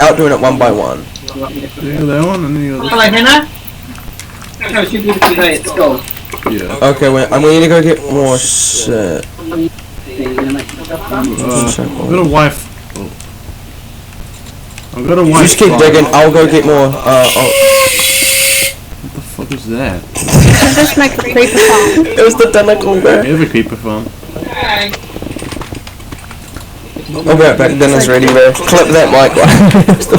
out doing it one by one. Yeah, that one and the other. Hello, Hannah? No, she's beautiful today at school. Yeah. Okay, wait, I'm going to go get more shit. I've got a wife. Oh. I've got a wife. Just keep digging, I'll go get more, What the fuck is that? Just make a creeper farm. It was the tentacle bear. We have a creeper farm. I'll be right back, dinner's ready, bro. Clip that mic.